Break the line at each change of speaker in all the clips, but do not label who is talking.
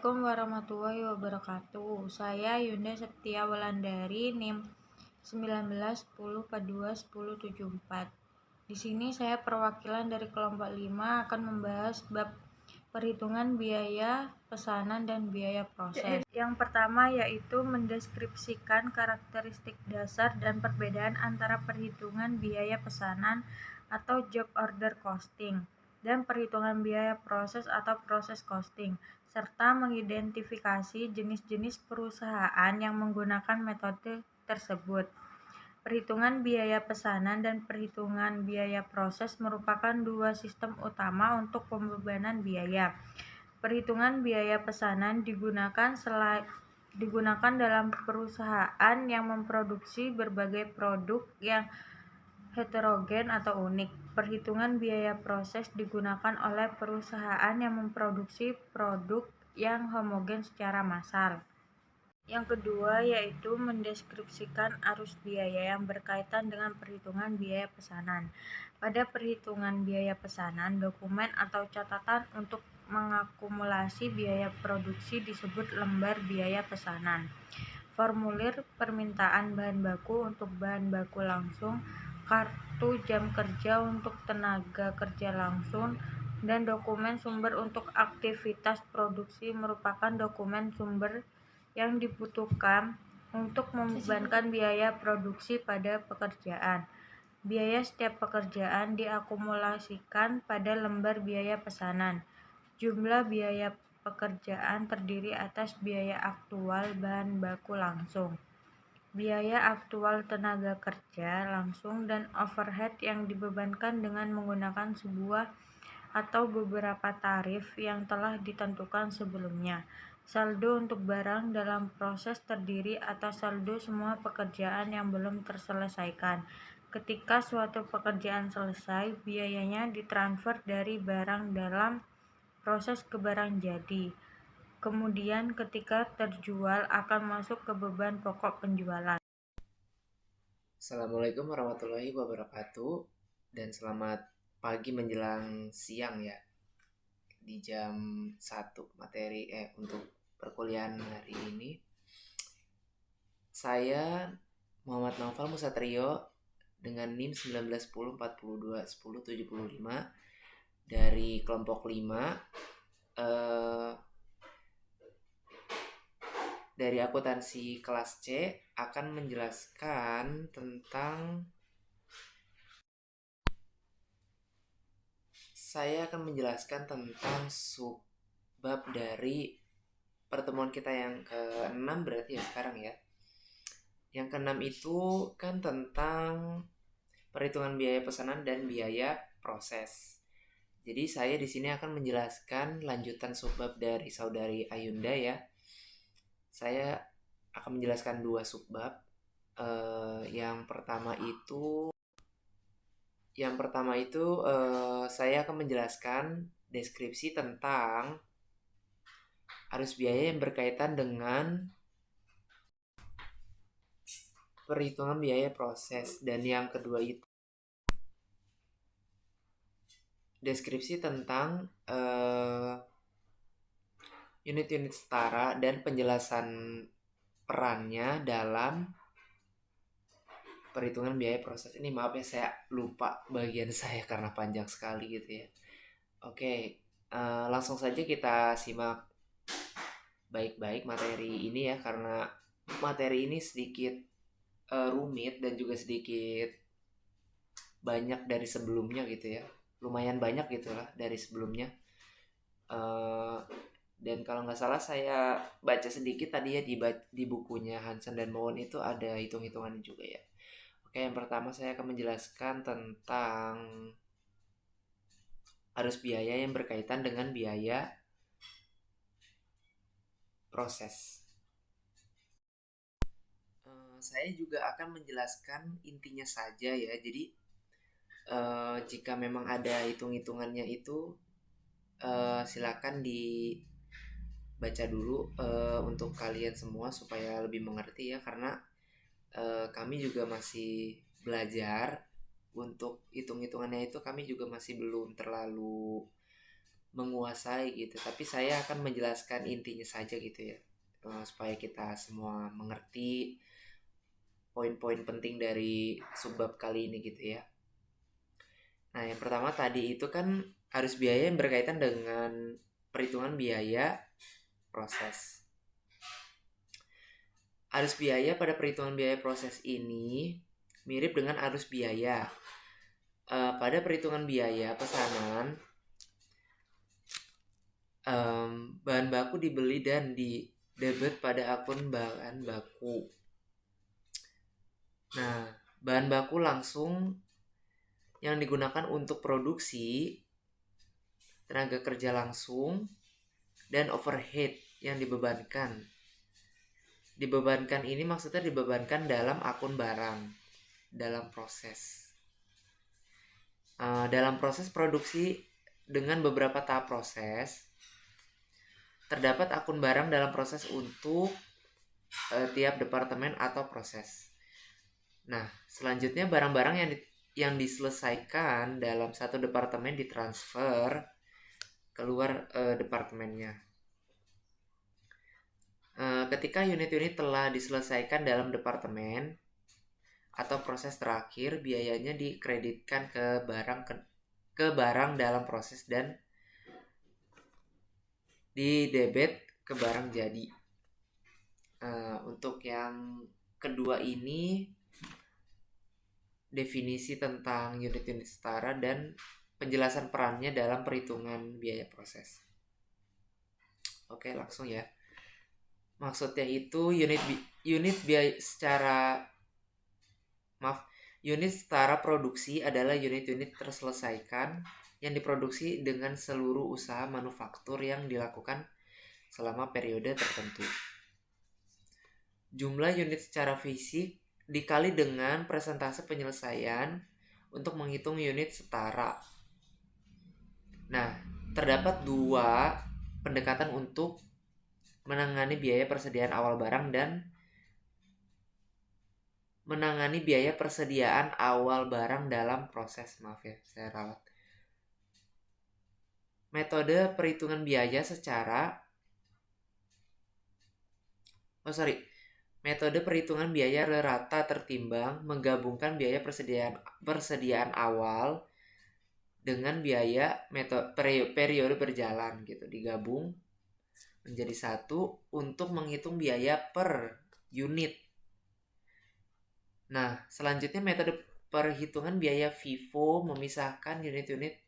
Assalamualaikum warahmatullahi wabarakatuh. Saya Yunda Septia Wulandari, NIM 1910421074. Di sini saya perwakilan dari kelompok 5 akan membahas bab perhitungan biaya pesanan dan biaya proses. Yang pertama yaitu mendeskripsikan karakteristik dasar dan perbedaan antara perhitungan biaya pesanan atau job order costing dan perhitungan biaya proses atau proses costing, serta mengidentifikasi jenis-jenis perusahaan yang menggunakan metode tersebut. Perhitungan biaya pesanan dan perhitungan biaya proses merupakan dua sistem utama untuk pembebanan biaya. Perhitungan biaya pesanan digunakan dalam perusahaan yang memproduksi berbagai produk yang heterogen atau unik. Perhitungan biaya proses digunakan oleh perusahaan yang memproduksi produk yang homogen secara massal. Yang kedua yaitu mendeskripsikan arus biaya yang berkaitan dengan perhitungan biaya pesanan. Pada perhitungan biaya pesanan, dokumen atau catatan untuk mengakumulasi biaya produksi disebut lembar biaya pesanan. Formulir permintaan bahan baku untuk bahan baku langsung, kartu jam kerja untuk tenaga kerja langsung, dan dokumen sumber untuk aktivitas produksi merupakan dokumen sumber yang dibutuhkan untuk membebankan biaya produksi pada pekerjaan. Biaya setiap pekerjaan diakumulasikan pada lembar biaya pesanan. Jumlah biaya pekerjaan terdiri atas biaya aktual bahan baku langsung, biaya aktual tenaga kerja langsung, dan overhead yang dibebankan dengan menggunakan sebuah atau beberapa tarif yang telah ditentukan sebelumnya. Saldo untuk barang dalam proses terdiri atas saldo semua pekerjaan yang belum terselesaikan. Ketika suatu pekerjaan selesai, biayanya ditransfer dari barang dalam proses ke barang jadi. Kemudian ketika terjual akan masuk ke beban pokok penjualan.
Assalamualaikum warahmatullahi wabarakatuh, dan selamat pagi menjelang siang ya. Di jam 1 materi untuk perkuliahan hari ini. Saya Muhammad Naufal Musatrio dengan NIM 1910421075 dari kelompok 5 dari akuntansi kelas C akan menjelaskan tentang subbab dari pertemuan kita yang ke-6 berarti ya sekarang ya. Yang ke-6 itu kan tentang perhitungan biaya pesanan dan biaya proses. Jadi saya di sini akan menjelaskan lanjutan subbab dari saudari Ayunda ya. Saya akan menjelaskan dua subbab. Yang pertama itu saya akan menjelaskan deskripsi tentang arus biaya yang berkaitan dengan perhitungan biaya proses, dan yang kedua itu deskripsi tentang unit-unit setara dan penjelasan perannya dalam perhitungan biaya proses. Ini maaf ya, saya lupa bagian saya karena panjang sekali gitu ya. Oke, langsung saja kita simak baik-baik materi ini ya, karena materi ini sedikit rumit dan juga sedikit banyak dari sebelumnya gitu ya, lumayan banyak gitulah dari sebelumnya. Dan kalau nggak salah saya baca sedikit tadi ya di bukunya Hansen dan Moen itu ada hitung-hitungannya juga ya. Oke, yang pertama saya akan menjelaskan tentang arus biaya yang berkaitan dengan biaya proses. Saya juga akan menjelaskan intinya saja ya. Jadi jika memang ada hitung-hitungannya itu silakan dibaca dulu untuk kalian semua supaya lebih mengerti ya, karena kami juga masih belajar. Untuk hitung-hitungannya itu kami juga masih belum terlalu menguasai gitu, tapi saya akan menjelaskan intinya saja gitu ya, supaya kita semua mengerti poin-poin penting dari subbab kali ini gitu ya. Nah, yang pertama tadi itu kan arus biaya yang berkaitan dengan perhitungan biaya proses. Arus biaya pada perhitungan biaya proses ini mirip dengan arus biaya. Pada perhitungan biaya pesanan, bahan baku dibeli dan didebet pada akun bahan baku. Nah, bahan baku langsung yang digunakan untuk produksi, tenaga kerja langsung, dan overhead yang dibebankan. Dibebankan ini maksudnya dibebankan dalam akun barang, dalam proses. Dalam proses produksi dengan beberapa tahap proses, terdapat akun barang dalam proses untuk tiap departemen atau proses. Nah, selanjutnya barang-barang yang diselesaikan dalam satu departemen ditransfer keluar departemennya. Ketika unit-unit telah diselesaikan dalam departemen atau proses terakhir, biayanya dikreditkan ke barang dalam proses dan didebet ke barang jadi. Untuk yang kedua ini definisi tentang unit-unit setara dan penjelasan perannya dalam perhitungan biaya proses. Oke, langsung ya. Maksudnya itu unit setara produksi adalah unit-unit terselesaikan yang diproduksi dengan seluruh usaha manufaktur yang dilakukan selama periode tertentu. Jumlah unit secara fisik dikali dengan persentase penyelesaian untuk menghitung unit setara. Nah, terdapat dua pendekatan untuk menangani biaya persediaan awal barang dan menangani biaya persediaan awal barang dalam proses. Maaf ya, saya ralat. Metode perhitungan biaya Metode perhitungan biaya rata tertimbang menggabungkan biaya persediaan awal dengan biaya periode berjalan gitu, digabung menjadi satu untuk menghitung biaya per unit. Nah, selanjutnya metode perhitungan biaya FIFO memisahkan unit-unit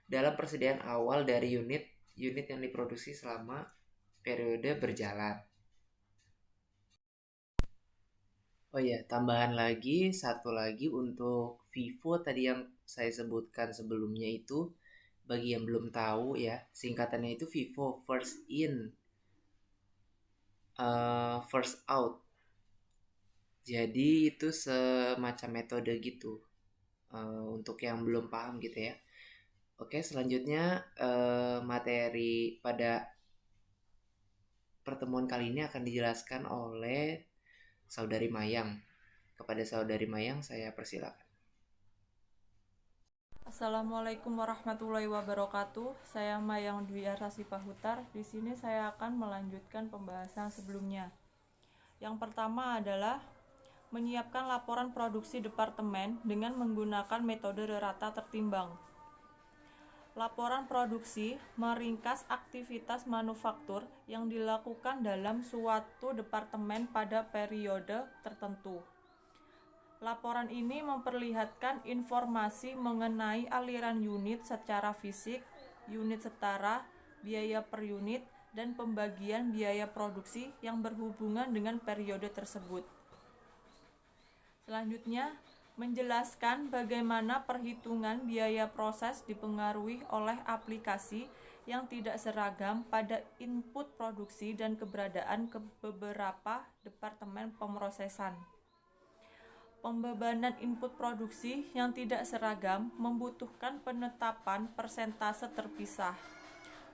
dalam persediaan awal dari unit yang diproduksi selama periode berjalan. Oh iya, tambahan lagi, satu lagi untuk FIFO tadi yang saya sebutkan sebelumnya itu, bagi yang belum tahu ya, singkatannya itu FIFO, first in, first out. Jadi itu semacam metode gitu, untuk yang belum paham gitu ya. Oke, selanjutnya materi pada pertemuan kali ini akan dijelaskan oleh Saudari Mayang. Kepada Saudari Mayang saya persilakan.
Assalamualaikum warahmatullahi wabarakatuh. Saya Mayang Dwi Arsasi Pahutar. Di sini saya akan melanjutkan pembahasan sebelumnya. Yang pertama adalah menyiapkan laporan produksi departemen dengan menggunakan metode rata tertimbang. Laporan produksi meringkas aktivitas manufaktur yang dilakukan dalam suatu departemen pada periode tertentu. Laporan ini memperlihatkan informasi mengenai aliran unit secara fisik, unit setara, biaya per unit, dan pembagian biaya produksi yang berhubungan dengan periode tersebut. Selanjutnya, menjelaskan bagaimana perhitungan biaya proses dipengaruhi oleh aplikasi yang tidak seragam pada input produksi dan keberadaan ke beberapa departemen pemrosesan. Pembebanan input produksi yang tidak seragam membutuhkan penetapan persentase terpisah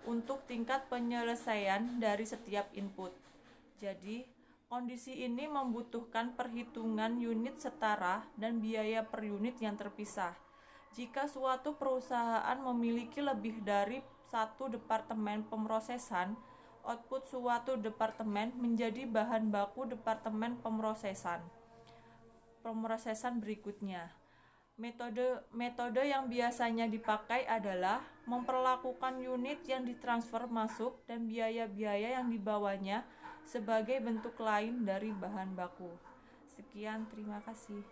untuk tingkat penyelesaian dari setiap input. Jadi, kondisi ini membutuhkan perhitungan unit setara dan biaya per unit yang terpisah. Jika suatu perusahaan memiliki lebih dari satu departemen pemrosesan, output suatu departemen menjadi bahan baku departemen pemrosesan berikutnya. Metode yang biasanya dipakai adalah memperlakukan unit yang ditransfer masuk dan biaya-biaya yang dibawanya sebagai bentuk lain dari bahan baku. Sekian, terima kasih.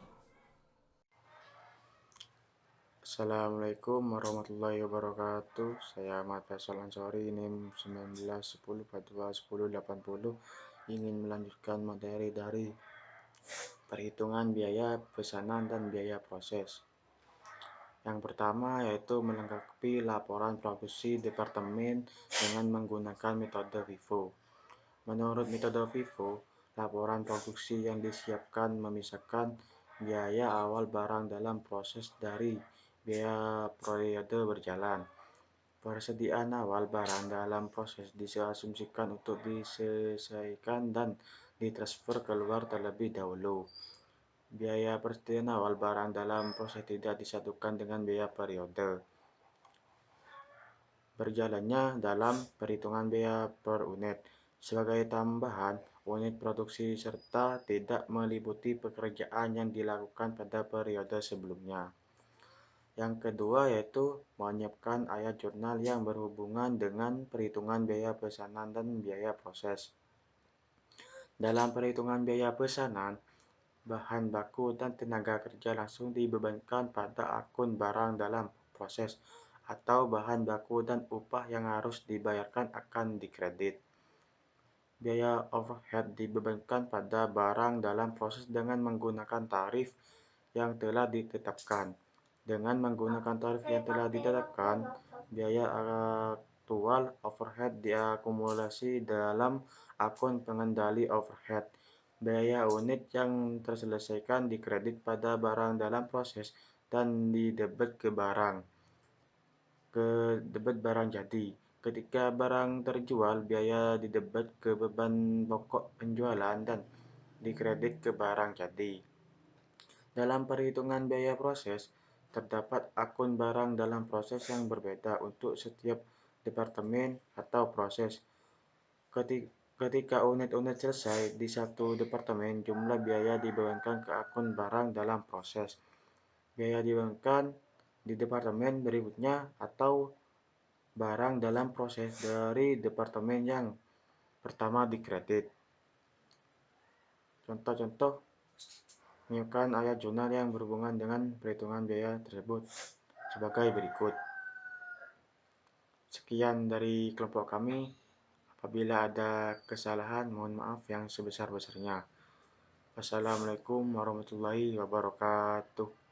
Assalamualaikum warahmatullahi wabarakatuh. Saya Ahmad Faisal Ansori, NIM 1910421080, ingin melanjutkan materi dari perhitungan biaya pesanan dan biaya proses. Yang pertama yaitu melengkapi laporan produksi departemen dengan menggunakan metode FIFO. Menurut metode FIFO, laporan produksi yang disiapkan memisahkan biaya awal barang dalam proses dari biaya periode berjalan. Persediaan awal barang dalam proses diasumsikan untuk diselesaikan dan ditransfer keluar terlebih dahulu. Biaya persediaan awal barang dalam proses tidak disatukan dengan biaya periode berjalannya dalam perhitungan biaya per unit. Sebagai tambahan, unit produksi serta tidak meliputi pekerjaan yang dilakukan pada periode sebelumnya. Yang kedua yaitu menyiapkan ayat jurnal yang berhubungan dengan perhitungan biaya pesanan dan biaya proses. Dalam perhitungan biaya pesanan, bahan baku dan tenaga kerja langsung dibebankan pada akun barang dalam proses, atau bahan baku dan upah yang harus dibayarkan akan dikredit. Biaya overhead dibebankan pada barang dalam proses dengan menggunakan tarif yang telah ditetapkan. Dengan menggunakan tarif yang telah ditetapkan, biaya aktual overhead diakumulasi dalam akun pengendali overhead. Biaya unit yang terselesaikan dikredit pada barang dalam proses dan didebet ke debit barang jadi. Ketika barang terjual, biaya didebet ke beban pokok penjualan dan dikredit ke barang jadi. Dalam perhitungan biaya proses, terdapat akun barang dalam proses yang berbeda untuk setiap departemen atau proses. Ketika unit-unit selesai di satu departemen, jumlah biaya dibebankan ke akun barang dalam proses. Biaya dibebankan di departemen berikutnya atau barang dalam proses dari departemen yang pertama dikredit. Contoh-contoh menyiapkan ayat jurnal yang berhubungan dengan perhitungan biaya tersebut sebagai berikut. Sekian dari kelompok kami. Apabila ada kesalahan, mohon maaf yang sebesar-besarnya. Wassalamualaikum warahmatullahi wabarakatuh.